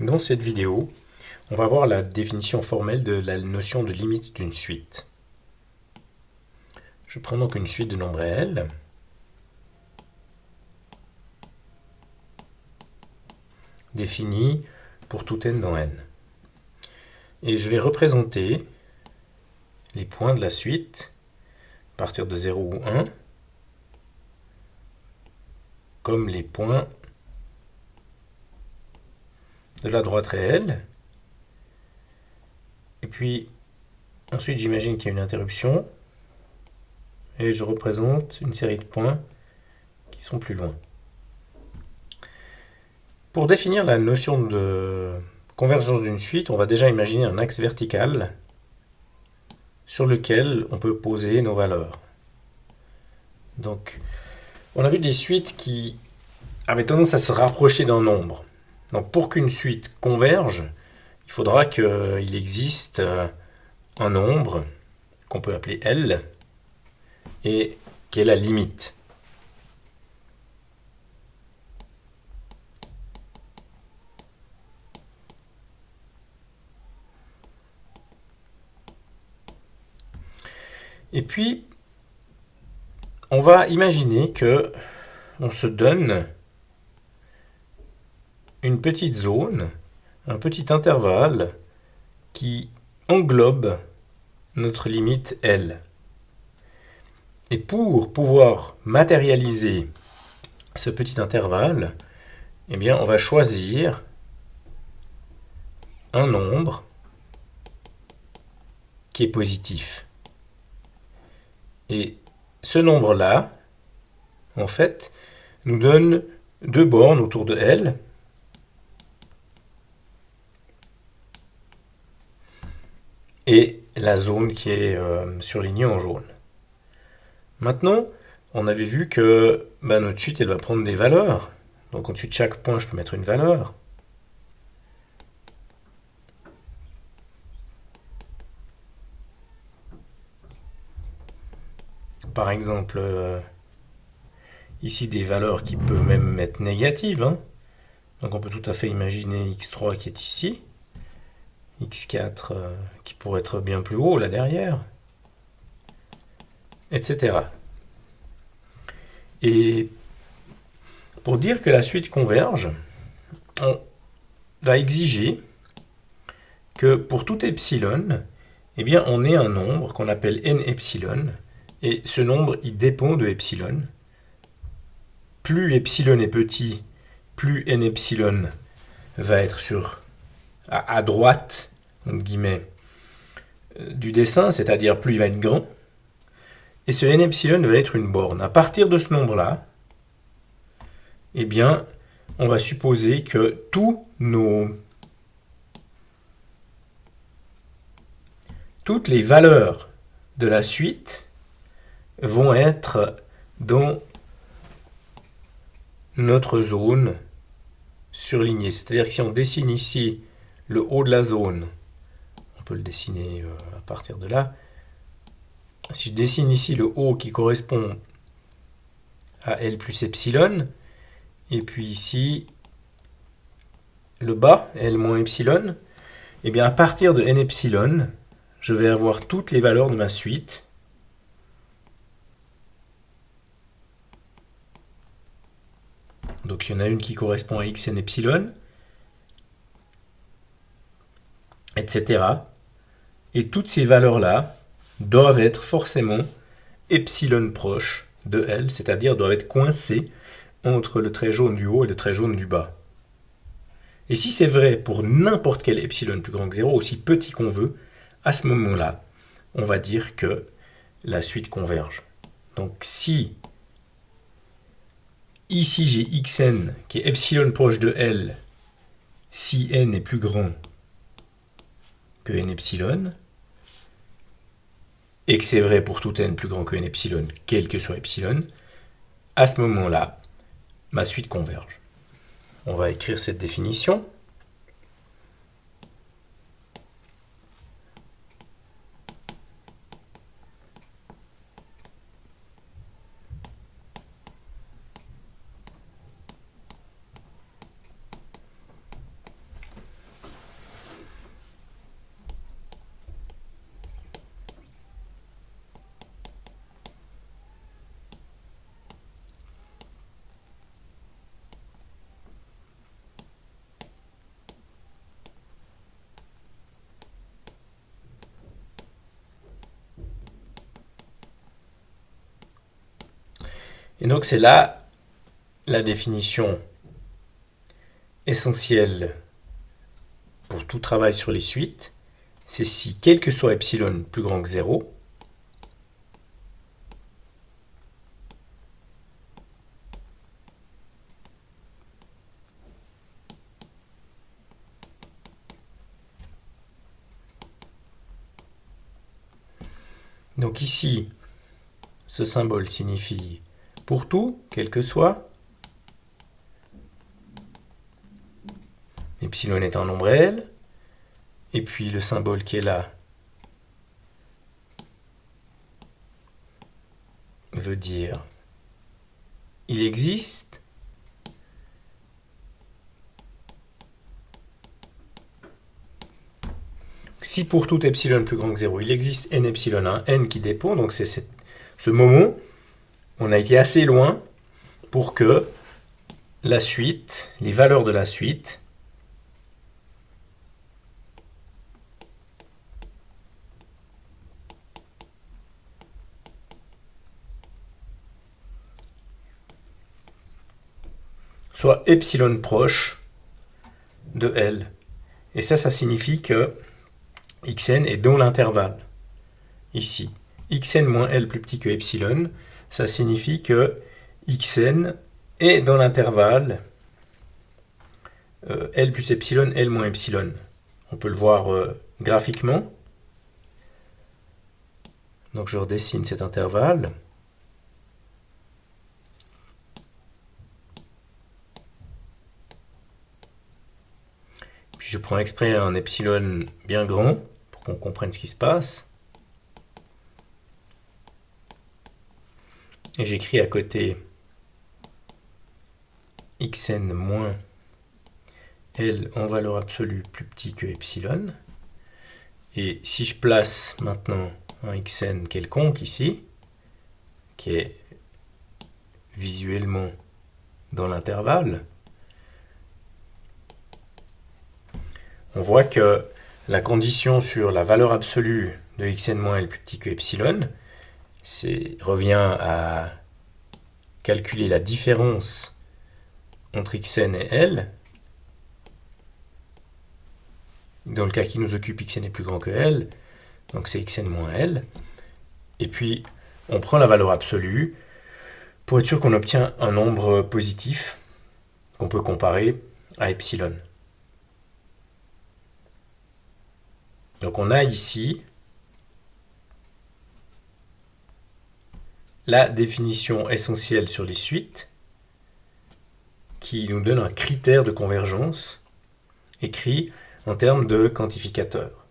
Dans cette vidéo, on va voir la définition formelle de la notion de limite d'une suite. Je prends donc une suite de nombres réels. Définie pour tout n dans n. Et je vais représenter les points de la suite, à partir de 0 ou 1, comme les points de la droite réelle. Et puis, ensuite, j'imagine qu'il y a une interruption. Et je représente une série de points qui sont plus loin. Pour définir la notion de convergence d'une suite, on va déjà imaginer un axe vertical sur lequel on peut poser nos valeurs. Donc, on a vu des suites qui avaient tendance à se rapprocher d'un nombre. Donc, pour qu'une suite converge, il faudra qu'il existe un nombre qu'on peut appeler L et qui est la limite. Et puis, on va imaginer que on se donne une petite zone, un petit intervalle qui englobe notre limite L. Et pour pouvoir matérialiser ce petit intervalle, eh bien, on va choisir un nombre qui est positif. Et ce nombre-là, en fait, nous donne deux bornes autour de L. Et la zone qui est surlignée en jaune. Maintenant, on avait vu que notre suite, elle va prendre des valeurs. Donc au-dessus de chaque point, je peux mettre une valeur. Par exemple, ici des valeurs qui peuvent même être négatives. Donc on peut tout à fait imaginer x3 qui est ici, x4 qui pourrait être bien plus haut là derrière, etc. Et pour dire que la suite converge, on va exiger que pour tout epsilon, eh bien, on ait un nombre qu'on appelle n epsilon, et ce nombre, il dépend de epsilon. Plus epsilon est petit, plus n epsilon va être à droite, entre guillemets, du dessin, c'est-à-dire plus il va être grand, et ce n epsilon va être une borne. À partir de ce nombre-là, eh bien, on va supposer que toutes les valeurs de la suite vont être dans notre zone surlignée. C'est-à-dire que si on dessine ici le haut de la zone, on peut le dessiner à partir de là. Si je dessine ici le haut qui correspond à L plus epsilon, et puis ici le bas, L moins epsilon, et bien à partir de n epsilon, je vais avoir toutes les valeurs de ma suite. Donc il y en a une qui correspond à x n epsilon, etc. Et toutes ces valeurs-là doivent être forcément epsilon proche de L, c'est-à-dire doivent être coincées entre le trait jaune du haut et le trait jaune du bas. Et si c'est vrai pour n'importe quel epsilon plus grand que 0, aussi petit qu'on veut, à ce moment-là, on va dire que la suite converge. Donc si ici j'ai xn qui est epsilon proche de L, si n est plus grand que n epsilon, et que c'est vrai pour tout n plus grand que n epsilon, quel que soit epsilon, à ce moment-là, ma suite converge. On va écrire cette définition. Et donc c'est là la définition essentielle pour tout travail sur les suites, c'est si, quel que soit epsilon plus grand que 0, donc ici, ce symbole signifie pour tout, quel que soit, epsilon est un nombre réel, et puis le symbole qui est là veut dire il existe. Si pour tout epsilon plus grand que 0, il existe n epsilon 1, n qui dépend, donc c'est ce moment, on a été assez loin pour que la suite, les valeurs de la suite, soient epsilon proche de L. Et ça signifie que xn est dans l'intervalle. Ici, xn moins L plus petit que epsilon, ça signifie que xn est dans l'intervalle L plus epsilon, L moins epsilon. On peut le voir graphiquement. Donc je redessine cet intervalle. Puis je prends exprès un epsilon bien grand pour qu'on comprenne ce qui se passe. Et j'écris à côté xn moins L en valeur absolue plus petit que epsilon. Et si je place maintenant un xn quelconque ici, qui est visuellement dans l'intervalle, on voit que la condition sur la valeur absolue de xn moins L plus petit que epsilon revient à calculer la différence entre xn et L. Dans le cas qui nous occupe, xn est plus grand que L, donc c'est xn moins L. Et puis, on prend la valeur absolue pour être sûr qu'on obtient un nombre positif qu'on peut comparer à epsilon. Donc on a ici la définition essentielle sur les suites qui nous donne un critère de convergence écrit en termes de quantificateur.